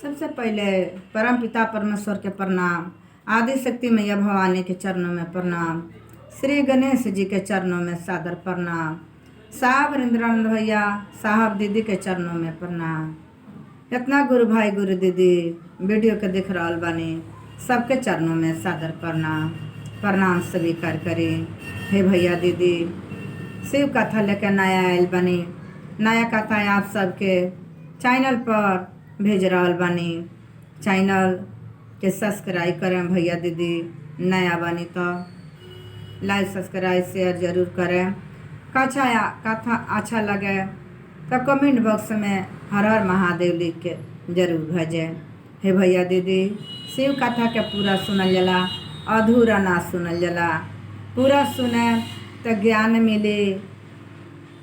सबसे पहले परम पिता परमेश्वर के प्रणाम। आदि शक्ति मैया भवानी के चरणों में प्रणाम। श्री गणेश जी के चरणों में सादर प्रणाम। साहब हरिंद्रानंद भैया साहब दीदी के चरणों में प्रणाम। इतना गुरु भाई गुरु दीदी वीडियो के दिख रहा बानी, सबके चरणों में सादर प्रणाम। प्रणाम स्वीकार करें। हे भैया दीदी, शिव कथा लेकर नया आयल बनी। नया कथा आप सबके चैनल पर भेज रहा बानी। चैनल के सब्सक्राइब करें भैया दीदी, नया बनी तो लाइक सब्सक्राइब शेयर जरूर करें। कथा अच्छा लगे तो कमेंट बॉक्स में हर हर महादेव लिख के जरूर भेजें। हे भैया दीदी, शिव कथा के पूरा सुनल जला, अधूरा ना सुनल जला। पूरा सुने तो ज्ञान मिले।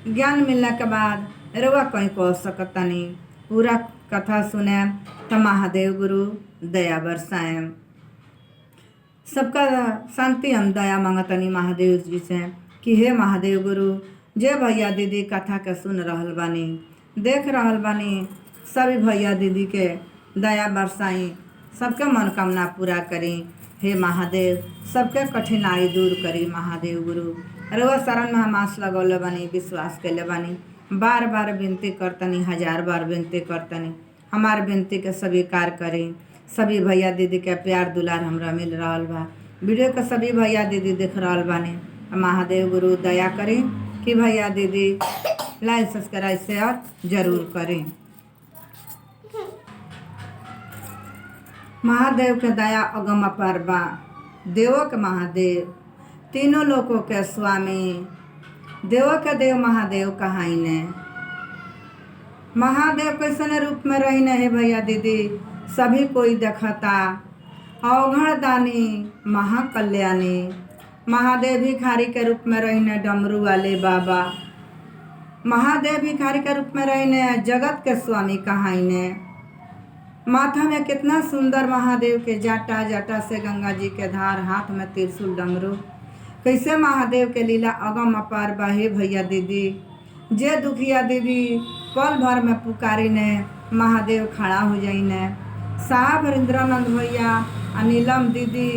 ज्ञान मिलने के बाद रुआ कहीं कह सकता नहीं। पूरा कथा सुने तो महादेव गुरु दया बरसाएं। सबका शांति हम दया मांगतनी महादेव जी से कि हे महादेव गुरु, जे भैया दीदी कथा के सुन रहल बानी, देख रहल बानी, सभी भैया दीदी के दया बरसाई, सबके मनोकामना पूरा करी। हे महादेव, सबके कठिनाई दूर करी महादेव गुरु। रोज शरण में हम आस लगौले बानी, विश्वास कैले बानी। बार बार विनती करतनी, 1000 बार विनती करतनी। हमार विनती के स्वीकार करी। सभी भैया दीदी के प्यार दुलार हमरा मिल रहा बा। वीडियो के सभी भैया दीदी देख रहा बानी। महादेव गुरु दया करी कि भैया दीदी लाइक सब्सक्राइब शेयर जरूर करें। महादेव के दया अगम अपार बा। देवों के महादेव, तीनों लोकों के स्वामी, देवों के देव महादेव कहाई ने। महादेव कैसे रूप में रही ने है भैया दीदी, सभी कोई देखता। अवघड़ दानी महाकल्याणी, महादेव भिखारी के रूप में रही ने डमरू वाले बाबा। महादेव भिखारी के रूप में रही ने जगत के स्वामी कहाई ने। माथा में कितना सुंदर महादेव के जाटा, जाटा से गंगा जी के धार, हाथ में त्रिशूल डमरू। कैसे महादेव के लीला अगम अपार बा हे भैया दीदी। जे दुखिया दीदी पल भर में पुकारी ने महादेव खड़ा हो जाई ने। साहब हरिंद्रानंद भैया, नीलम दीदी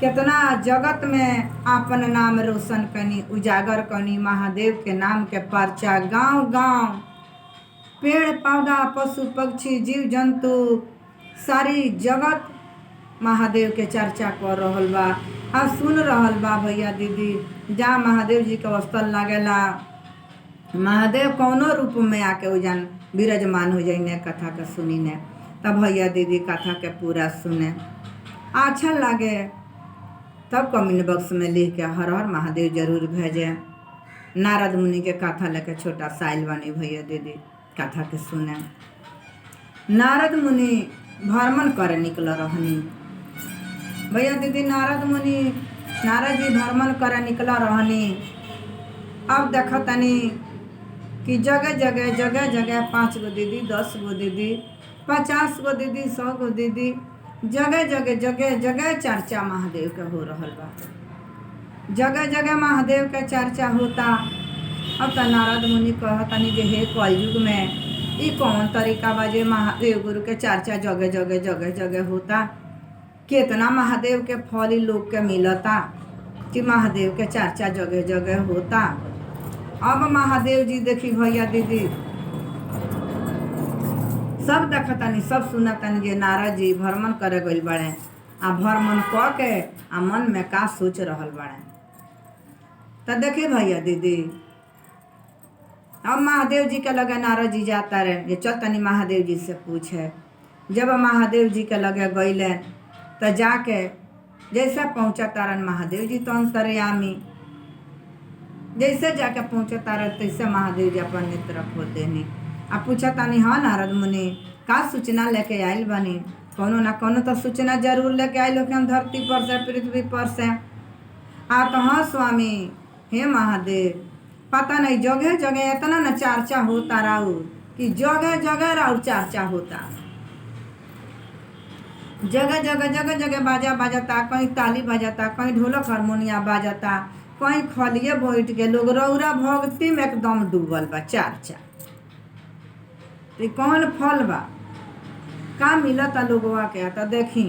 कितना जगत में आपन नाम रोशन कनी, उजागर कनी। महादेव के नाम के पर्चा गांव गांव, पेड़ पौधा, पशु पक्षी, जीव जंतु, सारी जगत महादेव के चर्चा कर रहल बा आ सुन रहल बा भैया दीदी। जहाँ महादेव जी के स्थल लागेला, महादेव कौनो रूप में आके उजान विराजमान हो जाइने, कथा के सुनी ने। तब भैया दीदी कथा के पूरा सुने, अच्छा लगे तब कमेंट बॉक्स में लिख के हर हर महादेव जरूर भेजे। नारद मुनि के कथा लेके छोटा साइल बनी भैया दीदी, कथा के सुने। नारद मुनि भ्रमण करे निकल रहनी भैया दीदी। नारद जी भ्रमण करे निकल रहनी। अब देखतनी कि जगह जगह 5 गो दीदी, 10 गो दीदी, 50 गो दीदी, 100 गो दीदी, जगह चर्चा महादेव के हो रहल बा। जगह जगह महादेव के चर्चा होता। अब तो नारद मुनि कहतनी जे हे कलयुग में ई कौन तरीका बा जे महादेव गुरु के चर्चा जगह जगह होता। कितना महादेव के फल लोग के मिलता कि महादेव के चर्चा जगह जगह होता। अब महादेव जी देखी भैया दीदी, सब देखतनी, सब सुनतनी जे नारद जी भ्रमण करे गइल बड़े। आ भ्रमण क के आ मन में का सोच रहल बड़े। तो देखी भैया दीदी, अब महादेव जी के लगे नारद जी जाता रहे ये चल तनी महादेव जी से पूछे। जब महादेव जी के लगे गईले तो जाके जैसे पहुँचा तारन महादेव जी तो अंतर्यामी, जैसे जाके पहुँचे तारन तैसे महादेव जी अपन नेत्र खोल देनी। आ पूछा तानी, हाँ नारद मुनि, का सूचना लेके आयल बनी? कोनो ना कोनो तो सूचना जरूर लेके आयल हो कि हम धरती पर से, पृथ्वी पर से। आ तो हाँ स्वामी, हे महादेव, पता नहीं जगह जगह इतना न चर्चा होता राउ कि जगह जगह राउ चर्चा होता। जगह जगह बाजा बाजता, कहीं ताली बजाता, कहीं ढोलक हारमोनिया बाजता, कहीं खलिए बैठ के लोग रौरा भक्ति में एकदम डूबल बा। चर्चा तो कौन फल बा? का मिलता लोगवा के तो देखी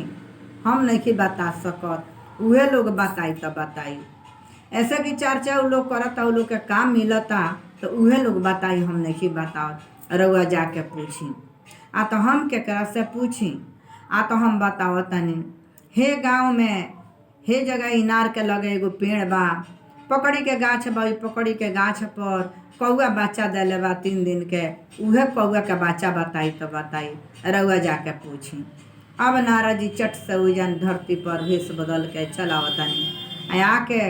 हम नहीं बता सकत, उहे लोग बताई तो बताई। ऐसे कि चर्चा उ लोग करता, उ लोग के काम मिलता तो उहे लोग बताई, हम नहीं बताओ। रउआ जाके पूछी आ तो हम केकरा से पूछी आ तो हम बताओ तनी। हे गांव में हे जगह इनार के लगे एगो पेड़ बा, पकड़ी के गाछ बा, पकड़ी के गाछ पर कौआ बच्चा देले बा 3 दिन के, उहे कौआ के बच्चा बताई तो बताई। रउआ जाके पूछी। अब नारद जी चट से उजन धरती पर भेष बदल के चलावतनी आके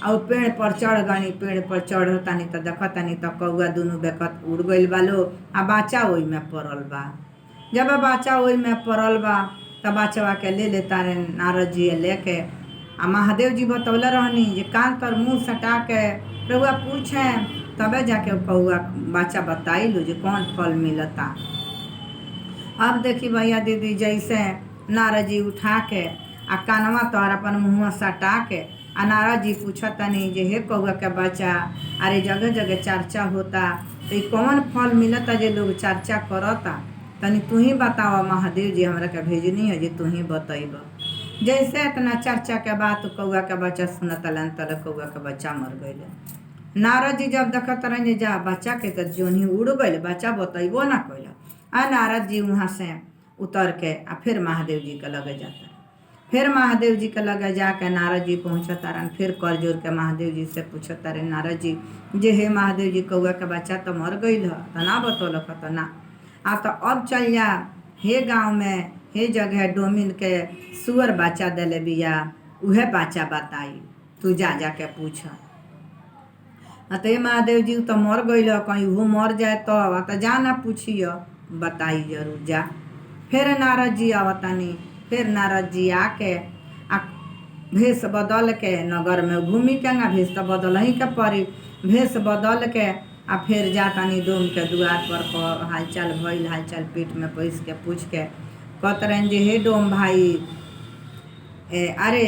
और पेड़ पर चढ़ गनी। पेड़ पर चढ़तानी तो देखतानी तो कौआ दुनू बेकत उड़ गइल बा लो आ बच्चा ओहि में पड़ल बा। जब बच्चा ओहि में पड़ल बा तब बच्चवा के ले लेता रे नारद जी लेके आ महादेव जी बतौले रहनी जे कान तर मुँह सटा के रउआ पूछे तबे जाके कौआ बच्चा बताई लो जे कौन फल मिलता। अब देखी भैया दीदी जैसे नारद जी उठा के आ कानवा तोहर अपन मुँह सटा के आ नारद जी पूछतनी जे हे कौआ के बच्चा, अरे जगह जगह चर्चा होता तो कौन फल मिलता जे लोग चर्चा करता, तनी तू ही बतावा। महादेव जी हमरा के भेजनी है जे तू ही बतैब। जैसे इतना चर्चा के बात कौआ के बच्चा सुनत लन तले कौआ के बच्चा मर गए। नारद जी जब देखत रहे जे जा बच्चा के तो जोनी उड़ गए, बच्चा बतैबो ना कैल। आ नारद जी वहाँ से उतर के आ फिर महादेव जी के लगे जाता। फिर महादेव जी के लगे जाके नारद जी पहुँचता रन। फिर कर जोर के महादेव जी से पूछता रहे नारद जी जे हे महादेव जी कौआ के बच्चा तो मर गई तो ना बतौलक तो ना। आ तो अब चल जा हे गाँव में हे जगह डोमिन के सुअर बच्चा दिले बिया, उहे बच्चा बताई, तू जा जाके पूछ। तो महादेव जी तो मर गई, कहीं वो मर जाए तो जा ना पूछिए, बताई जरूर जा। फिर नारद जी आवतानी। फिर नारद जी आके आ भेष बदल के नगर में घूमी के ना, भेष तो बदल ही के पड़ी। भेष बदल के आ फिर जातानी डोम के द्वार पर हालचाल भइल, हालचाल पीठ में पैस के पूछ के कहत रहे जे हे डोम भाई, अरे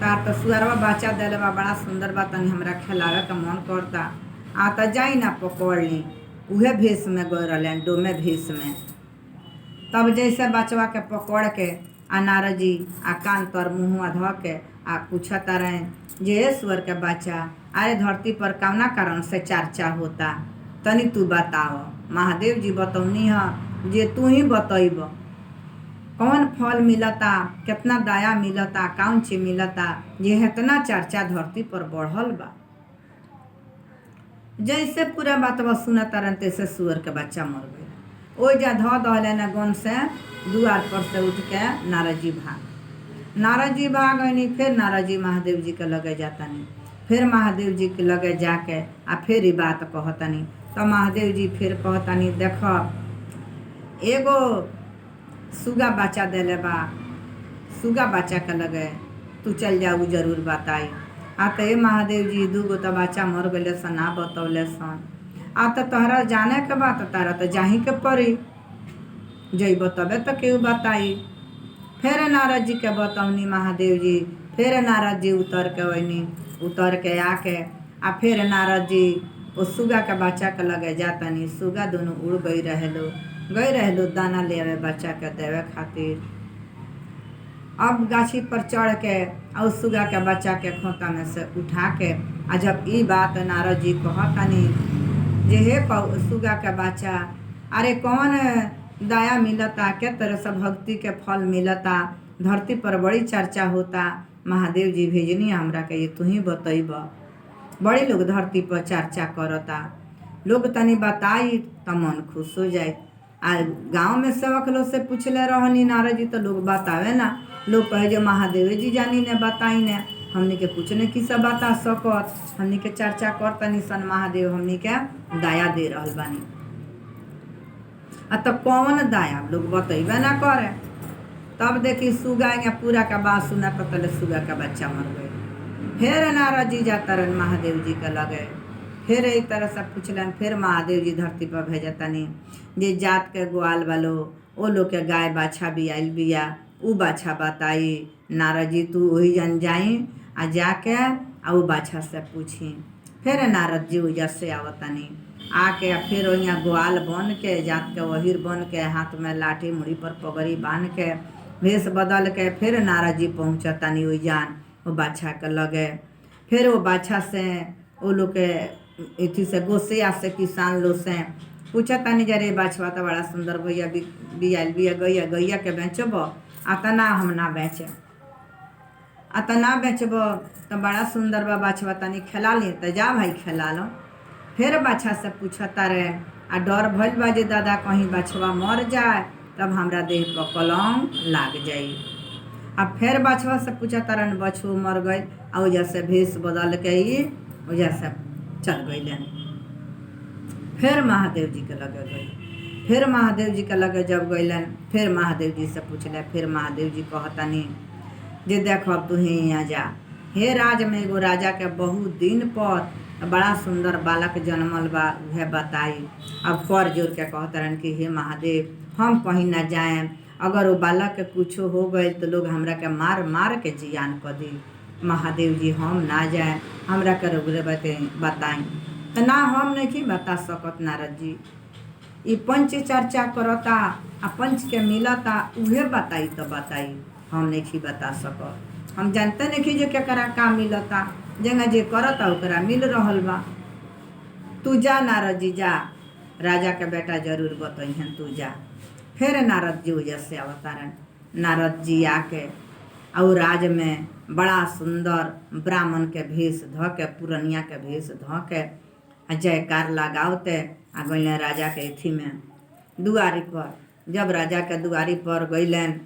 तार तो सुअरवा बच्चा दिले बा, बड़ा सुंदर बा, तनी हमरा खिलावे के मन करता, आ तो जाई ना पकड़ ली। उहे भेष में गए रहे डोमे भेष में। तब जैसे बचवा के पकड़ के आ नारद जी आ कान तर मुँह धो के आ पूछता रहे जे हे सुअर के बच्चा, अरे धरती पर कौना कारण से चर्चा होता, तनी तू बताओ। महादेव जी बतौनी है जे तू ही बतैब कौन फल मिलता, कितना दया मिलता, कौन चीज मिलता जे इतना चर्चा धरती पर बढ़ल बा। जैसे पूरा बातवा सुनता रहे तैसे सुअर के बच्चा मर गए। ओ जा धो दहले न गन से द्वार पर से उठ के नारद जी भाग गई। फिर नारद जी महादेव जी के लगे जातनी। फिर महादेव जी के लगे जाके आ फिर ई बात कहतनी। तो महादेव जी फिर कहतनी देख एगो सुगा बच्चा दिले बा, सुगा बच्चा के लगे तू चल जा, उ जरूर बताई। आ तो महादेव जी 2 गो तो बच्चा मर गए सन, ना बतौले सन। आ तो तोहरा जाने के बात तारा तो जाही के पड़ी, जइब तबे तो केहू बताई। फिर नारद जी के बतौनी महादेव जी। फिर नारद जी उतर के वही उतर के आके आ फिर नारद जी वो सुगा के बच्चा के लगे जातनी। सुगा दोनों उड़ गई रहेलो दाना ले आवे बच्चा के देवे खातिर। अब गाछी पर चढ़ के और सुगा के बच्चा के खोता में से उठा के आ जब ई बात नारद जी कहतनी जे हे सुगा के बच्चा, अरे कौन दया मिलता, के तरह से भक्ति के फल मिलता, धरती पर बड़ी चर्चा होता, महादेव जी भेजनी हमरा के ये तू ही बतैब। बड़े लोग धरती पर चर्चा करता, लोग तनी बताई तो मन खुश हो जाए। आ गाँव में सेवक लोग से पूछले रहनी नारद जी तो लोग बतावे ना, लोग कहे जो महादेव जी जानी ने बताई ने, हमने के कुछ ने की सब बता सकत, हमने के चर्चा करतनी सन महादेव हमने के दया दे रहल बानी। आ तो कौन दया लोग बतैबे ना करे। तब देखी सुगा या पूरा का बात सुना पतले सुगा का बच्चा मर गए। फिर नारद जी जाता रहे महादेव जी के लगे। फिर एक तरह से पूछलन। फिर महादेव जी धरती पर भेजतनी जे जात के ग्वाल वालो ओ लोग के गाय बाछा भी आयल बिया, उ बाछा बताई। नारद जी तू वही जन जाई आ जाके आ वो बाछा से पूछी। फिर नारद जी उजा से आवतानी आके फिर वहाँ ग्वाल बन के जात के वहीर बन के हाथ में लाठी मुड़ी पर पगड़ी बांध के भेष बदल के फिर नारद जी पहुँचतानी ओइजान वो बाछा के लगे। फिर वो बाछा से वो लोग के इथी से गोसिया से किसान लोग से पूछतानी जरे बाछवा तो बड़ा सुंदर भैया बियाल बिया गैया गैया के बेचब अतना हम ना बेचे अतना बेचब तो बड़ा सुंदर बा बाछवा तनी खेला ली तो जा भाई खेला लो। फिर बाछा से पूछता रहे आ डर भइल बा जे दादा कहीं बाछवा मर जाए तब हमरा देह पर कलंक लाग जाई। अब फिर बाछवा से पूछता रहे बछू मर गई आ वजह से भेष बदल के ही वजह से चल गई। फिर महादेव जी के लगे गई। फिर महादेव जी के लगे जब गईलन फिर महादेव जी से पूछले। फिर महादेव जी कहतनी जे देख अब तू यहाँ जा हे राज में एगो राजा के बहुत दिन पर बड़ा सुंदर बालक जन्मल बा उहे बताई। अब कर जोर के कहतरन कि हे महादेव हम कहीं ना जाए अगर वो बालक के कुछो हो गए तो लोग हमरा के मार मार के जियान कर दी। महादेव जी हम ना जाए हमरा के रोगरे बताई तो ना हम नहीं बता सकत नारद जी ये पंच चर्चा करता आ पंच के मिलता उहे बताई तो बताई हम नहीं बता सकत। हम जानते नहीं जे केकरा का मिलता जंगा जे करता ओकरा मिल रहल बा। तू जा नारद जी जा राजा के बेटा जरूर बतैहन तू जा। फिर नारद जी वजह से अवतारण नारद जी आके और राज में बड़ा सुंदर ब्राह्मण के भेष ध के पुरनिया के भेष ध के जयकार लगावते आ गईलें राजा के अथी में दुआरी पर। जब राजा के दुआरी पर गईलें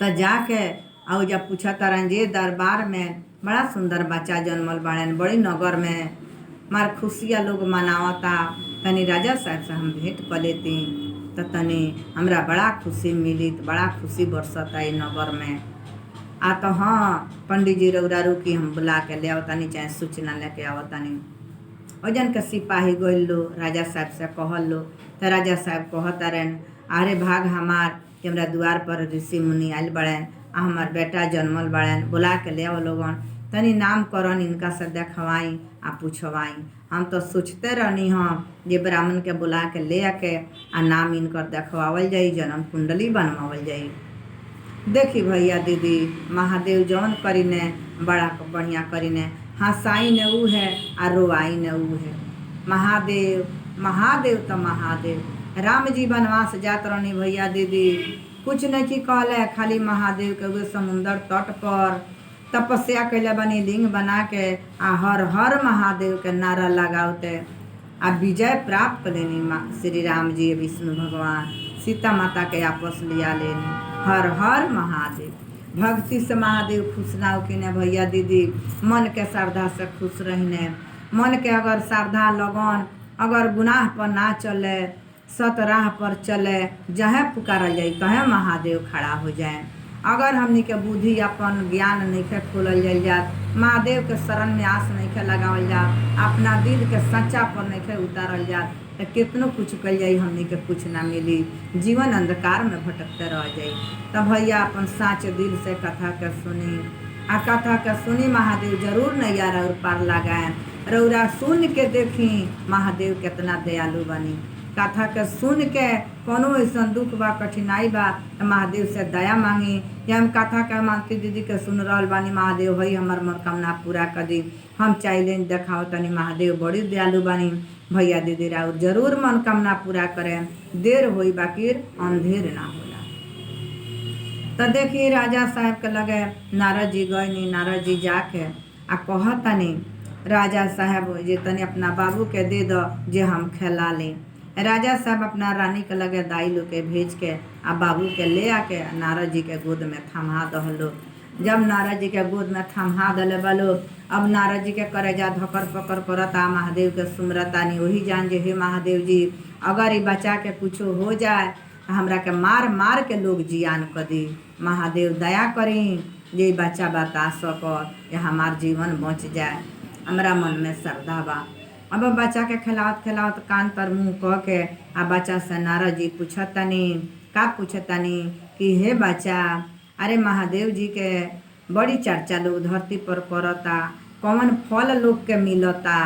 तो जाके और जब पूछता रहन जे दरबार में बड़ा सुंदर बच्चा जन्मल बाड़न बड़ी नगर में मार खुशियाँ लोग मनावता तनी राजा साहब से हम भेंट कर लेती तो तनी हमरा बड़ा खुशी मिली तो बड़ा खुशी बरसता है नगर में। आ तो हाँ पंडित जी रौरा रुकी हम बुला के ले आवतानी चाहे सूचना लेके आवतानी। वजन के सिपाही गइल लो राजा साहब से कहल लो तो राजा साहब कहता रहन अरे भाग हमार कि हमरा द्वार पर ऋषि मुनि आयल बड़न आ हमार बेटा जन्मल बड़न बुला के ले आओ लोगन तनी नाम करन इनका से देखवाई आ पूछवाई। हम तो सोचते रहनी हम जे ब्राह्मण के बुला के ले आके आ नाम इनकर देखवावल जाई जन्म कुंडली बनवावल जाई। देखी भैया दीदी महादेव जौन करीने बड़ा बढ़िया करीने हंसाई ने ऊ है आ रोआई ने ऊ है। महादेव महादेव तो महादेव राम जी वनवास जात रहनी भैया दीदी कुछ नहीं की कहले खाली महादेव के उहे समुंदर तट पर तपस्या कैले बनी लिंग बना के आ हर हर महादेव के नारा लगावते आ विजय प्राप्त कर लेनी श्री राम जी विष्णु भगवान सीता माता के आपस लिया लेनी। हर हर महादेव भक्ति से महादेव खुश ना होकिने भैया दीदी मन के श्रद्धा से खुश रहीने। मन के अगर श्रद्धा लगन अगर गुनाह पर ना चले सत राह पर चले जहाँ पुकारल जाए तहें महादेव खड़ा हो जाए। अगर हमनी के बुद्धि अपन ज्ञान नहीं के खोलल जाए जात महादेव के शरण में आस नहीं के लगावल जात अपना दिल के सच्चा पर नहीं के उतारल जात तो कितनो कुछ कल जाई हमनी के कुछ ना मिली जीवन अंधकार में भटकते रह जाई। तब भैया अपन साँच दिल से कथा के सुनी आ कथा के सुनी महादेव जरूर नैया और पार लगाए रौरा सुन के देखी महादेव कितना दयालु बनी। कथा के सुन के कोनो ऐसा दुख बा कठिनाई बा तो महादेव से दया मांगी। या हम कथा के मानती दीदी के सुन रहल बानी महादेव भाई हमार मनोकामना पूरा कर दी। हम चाहले देखाओ तनी महादेव बड़ी दयालु बानी भैया दीदी राउर जरूर मनोकामना पूरा करें देर होई बाकी अंधेर ना होला। तो देखिए राजा साहब के लगे नारद जी गए नारद जी जाके आ कहतनी राजा साहब जे तनी अपना बाबू के दे दो जे हम खेला ले। राजा साहब अपना रानी के लगे दाई लोग के भेज के आ बाबू के ले आके नारद जी के गोद में थमा दहलो। जब नारद जी के गोद में थमा दले बलो अब नारद जी के करेजा धकर पकर करता महादेव के सुमरतानी वही जान जे हे महादेव जी अगर ये बच्चा के कुछो हो जाए हमरा के मार मार के लोग जियान कर दी। महादेव दया करी जे बच्चा बता सकत या हमार जीवन बच जाए हमरा मन में श्रद्धा बा। अब बच्चा के खिलावत खिलावत कान तर मुँह कह के आ बच्चा से नारद जी पूछतनी का पूछतनी कि हे बच्चा अरे महादेव जी के बड़ी चर्चा लोग धरती पर करता कौन फल लोग के मिलता।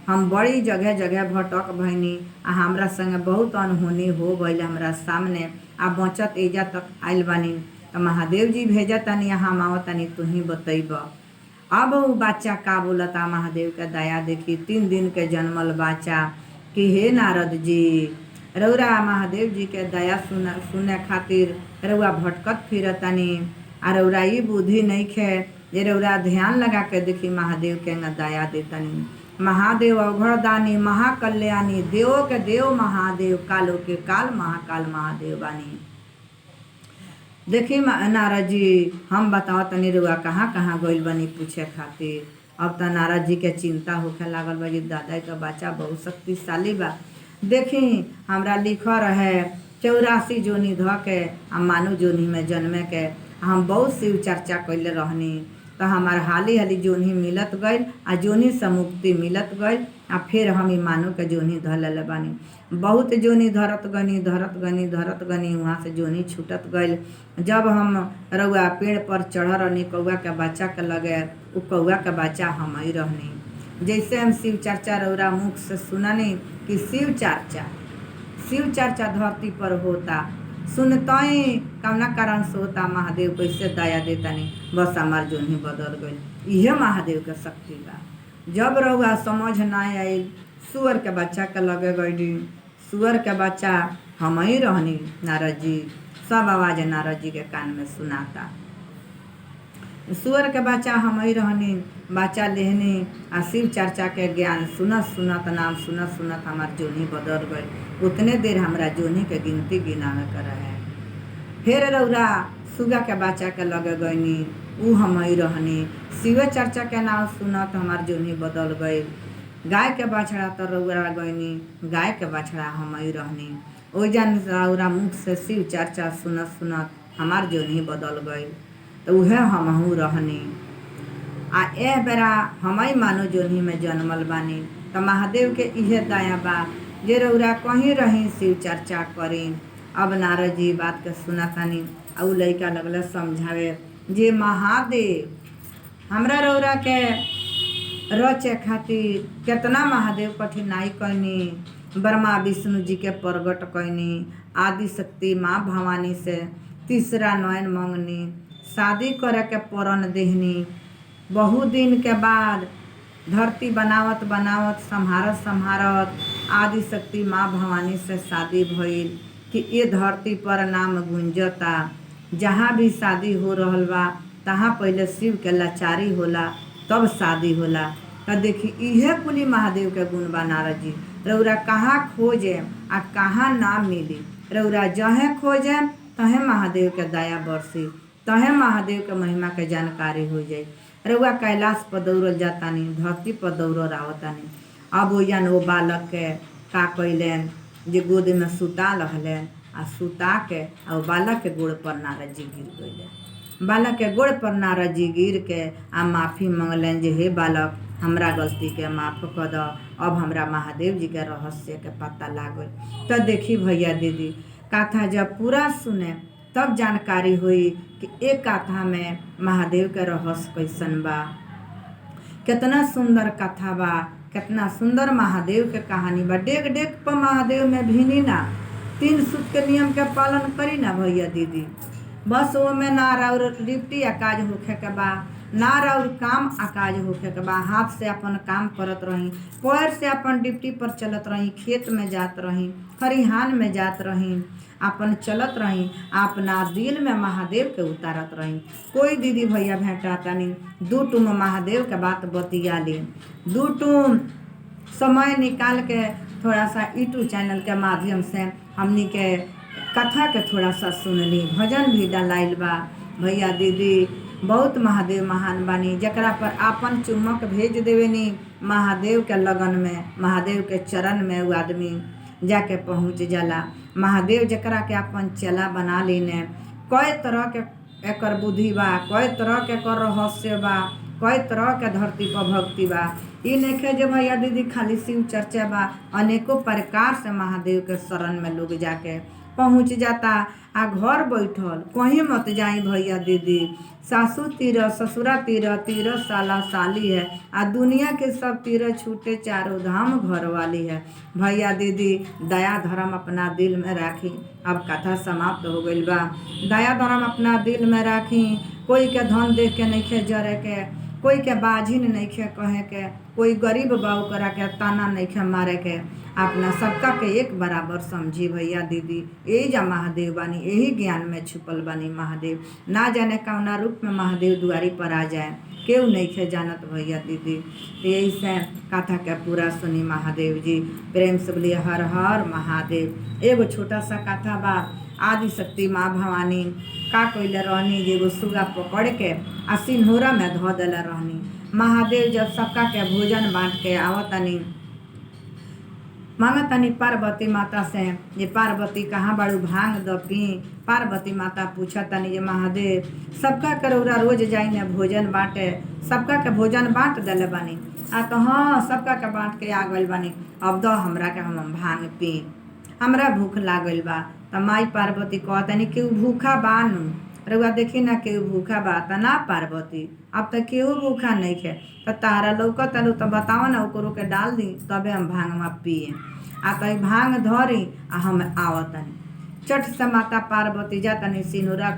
हम बड़ी जगह जगह भटक भइनी आ हमरा संगे बहुत अनहोनी हो गईल हमरा सामने आ बचत एजा तक आइल बानी। तो महादेव जी भेजा तनी हम आओ तनी तू ही बतैब। अब वो बच्चा का बोलता महादेव के दया देखी 3 दिन के जन्मल बच्चा कि हे नारद जी रउरा महादेव जी के दया सुने खातिर रउरा भटकत फिरतनी आ रउरा ई बुद्धि नहीं खे जे रउरा ध्यान लगा के देखी महादेव के न दया देतनी। महादेव अवघड़दानी महाकल्याणी देव के देव महादेव कालो के काल महाकाल महादेव बानी। देखी नारद जी हम बताओ तनी रुआ कहाँ कहाँ गइल बनी पूछे खातिर। अब तो नारद जी के चिंता होखे लागल बा जी दादा के बच्चा बहुत शक्तिशाली बा। देखी हमरा लिखल रहे 84 जोनी ध के आ मानव जोनी में जन्मे के हम बहुत शिव चर्चा कैले रहनी। तो हमार हाली हाली जोनी मिलत गइल आ जोनी से मुक्ति मिलत गइल आ फिर हम मानव के जोनी ध ले बानी। बहुत जोनी धरत गनी वहाँ से जोनी छूटत गइल। जब हम रउआ पेड़ पर चढ़ रहनी कौआ के बच्चा के लगे उ कौआ के बच्चा हम ही रहनी। जैसे हम शिव चर्चा रउरा मुख से सुननी कि शिव चर्चा धरती पर होता सुनताई कवना कारण से होता महादेव कैसे दया देतानी बस हमार जोनी बदल गई। इहे महादेव के शक्ति बा। जब रउआ समझ ना आइल सुअर के बच्चा के लगे गई सुअर के बच्चा हम ही रहनी। नारद जी सब आवाज नारद जी के कान में सुनाता। सुअर के बच्चा हम ही रहनी बच्चा लेहनी आ शिव चर्चा के ज्ञान सुनत नाम सुनत हमार जोनी बदल गई। उतने देर हमरा जोनी के गिनती गिनावे कर रहे। फिर रउरा सुगा के बच्चा के लगे गईनी उ हम ही रहनी शिव चर्चा के नाम सुनत हमार जोनी बदल गई। गाय के बछड़ा तो रउरा गईनी गाय के बछड़ा हम ही रहनी। ओजन रउरा मुख से शिव चर्चा सुनत हमार जोनी बदल गई। तो उहे हमहू रहनी आ ए बेरा हम ही मानो जोनी में जन्मल बानी। तो महादेव के इहे दया बा जे रउरा कहीं रही शिव चर्चा करी। अब नारद जी बात के सुनतानी आ उ लइका लगल समझावे जे महादेव हमरा रउरा के रचे खातिर कितना महादेव कठिनाई कैनी। ब्रह्मा विष्णु जी के प्रगट कैनी आदि शक्ति माँ भवानी से तीसरा नयन मंगनी शादी करे के परण देहनी। बहुत दिन के बाद धरती बनावत संहारत आदि शक्ति माँ भवानी से शादी भइल कि ये धरती पर नाम गुंजता। जहाँ भी शादी हो रहल बा तहाँ पहले शिव के लाचारी होला तब शादी होला। तो देखी इहे कुली महादेव के गुण बा। नारद जी रउरा कहाँ खोजे आ कहाँ ना मिली रउरा जहे खोजे तहे महादेव के दया बरसी तहे महादेव के महिमा के जानकारी हो जाए। रउआ कैलाश पर दौड़ल जातानी धरती पर दौड़ आवतानी। अब ओजन वो बालक के का कैलन जे गोद में सुता रहलन आ सुता के आ बालक के गोड़ पर नारद जी गिर गइले। बालक के गोड़ पर नारद जी गिर के आ माफ़ी मंगलन जे हे बालक हमरा गलती के माफ़ कर द। अब हमरा महादेव जी के रहस्य के पता लागल। तो देखी भैया दीदी कथा जब पूरा सुने तब जानकारी हुई कि एक कथा में महादेव के रहस्य कैसन बा। कितना सुंदर कथा बा कितना सुंदर महादेव के कहानी बा। डेग डेग पर महादेव में भिनी ना 3 सूत के नियम के पालन करी ना भैया दीदी। बस वो में ना और डिप्टी अकाज होखे के बा ना और काम अकाज होखे के बा। हाथ से अपन काम करत रही पैर से अपन डिप्टी पर चलत रही खेत में जात रही खरिहान में जात रही अपन चलत रही अपना दिल में महादेव के उतारत रही। कोई दीदी भैया भेंटाता नहीं 2 टूम महादेव के बात बतिया ली 2 टूम समय निकाल के थोड़ा सा यूट्यूब चैनल के माध्यम से हमनी के कथा के थोड़ा सा सुन ली भजन भी डलाइल बा। भैया दीदी बहुत महादेव महान बानी जकरा पर आपन चुम्बक भेज देवेनी महादेव के लगन में महादेव के चरण में वो आदमी जाके पहुँच जाला। महादेव जकरा के अपन चेला बना लीने कई तरह के एकर बुद्धि बा कई तरह के एकर रहस्य बा कई तरह के धरती पर भक्ति बा। ई नइखे जे भैया दीदी खाली शिव चर्चा बा अनेकों प्रकार से महादेव के शरण में लोग जाके पहुँच जाता। आ घर बैठल कहीं मत जाई भैया दीदी, सासू तीर ससुरा तीर तीर साला साली है, आ दुनिया के सब तीर छूटे चारों धाम घर वाली है। भैया दीदी दया धर्म अपना दिल में राखी। अब कथा समाप्त हो गई बा। दया धर्म अपना दिल में राखी। कोई के धन देख के नहीं खे जरे के, कोई के बाझिन नहीं खे कहे के, कोई गरीब बाऊ करा के ताना नहीं खे मारे के। अपना सबका के एक बराबर समझी भैया दीदी। यही जा महादेव बानी, यही ज्ञान में छुपल बानी महादेव। ना जाने कौना रूप में महादेव दुआरी पर आ जाए, केहू नहीं खे जानत भैया दीदी। यही से कथा के पूरा सुनी महादेव जी। प्रेम से बोलिए हर हर महादेव। एगो छोटा सा कथा बा। आदि शक्ति माँ भवानी का कइले रहनी, जे एगो सुगा पकड़ के आ सिन्होरा में धो देले रहनी। महादेव जब सबका के भोजन बांट के आवतनी, मांगतनी पार्वती माता से, ये पार्वती कहाँ बड़ू भांग द पी। पार्वती माता पूछतनी, ये महादेव सबका करौरा रोज जाई ने भोजन बांटे, सबका के भोजन बांट देले बानी। आ तो हाँ सबका के बांट के आ गइल बानी, अब दो हमरा के हम भांग पी, हमरा भूख लागल बा। त माई पार्वती कहतनी केहू भूखा बानू, रउआ देखी ना केहू भूखा बा त ना पार्वती, अब तक केहू भूखा नहीं खे। तो तारा लौकत आलू तो बताओ ना, ओकरो के डाल दी तबे हम भांगवा पिए। आ तो भांग धरी आ हम आवतनी। चट से माता पार्वती जातनी सिनुरा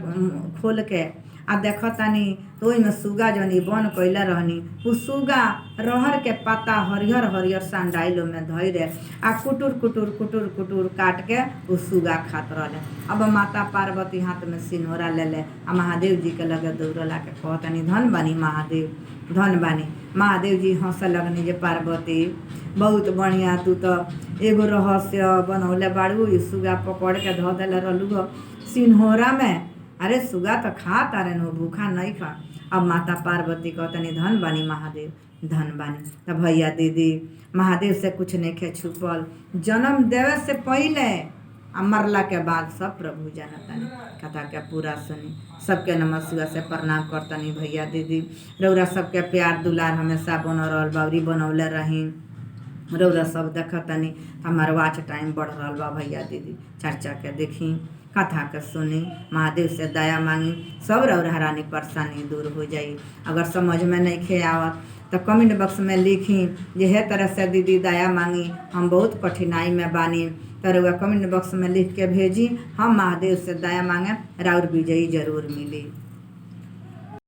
खोल के आ देखतनी तो ओइमे सुगा जनी बन कइले रहनी। उ सुगा रहर के पत्ता हरियर हरियर सांडाइलो में धइले आ कुटुर कुटुर कुटुर कुटुर काट के उ सुगा खात रहले। अब माता पार्वती हाथ में सिनोरा ले ले आ महादेव जी के लगे दौड़ला के कहतनी धन बानी महादेव, धन बानी। महादेव जी हंस लगनी, जे पार्वती बहुत बढ़िया, तू तो एगो रहस्य बनौले बाड़ू। ई सुगा पकड़ के धो देले रहलू सिन्होरा में, अरे सुगा तो खा तारे नो, भूखा नहीं खा। अब माता पार्वती कहतनी धन बानी महादेव, धन बानी। तब भैया दीदी महादेव से कुछ नहीं खे छुपल। जन्म देवे से पहले आ मरला के बाद सब प्रभु जानतनी। कथा के पूरा सुनी। सबके नमस्कार से प्रणाम करतनी भैया दीदी। रौरा सबके प्यार दुलार हमेशा बन रहल बावरी बनौले रही। रौरा सब देखतनी, हमार वाच टाइम बढ़ रहा बा भैया दीदी। चर्चा के देखी, कथा के सुनी, महादेव से दया मांगी, सब रौरा रानी परेशानी दूर हो जाई। अगर समझ में नहीं खे आवत तो कमेंट बॉक्स में लिखी, जे है तरह से दीदी दया मांगी, हम बहुत कठिनाई में बानी। तो रउआ कमेंट बॉक्स में लिख के भेजी, हम महादेव से दया मांगे, राउर विजयी जरूर मिली।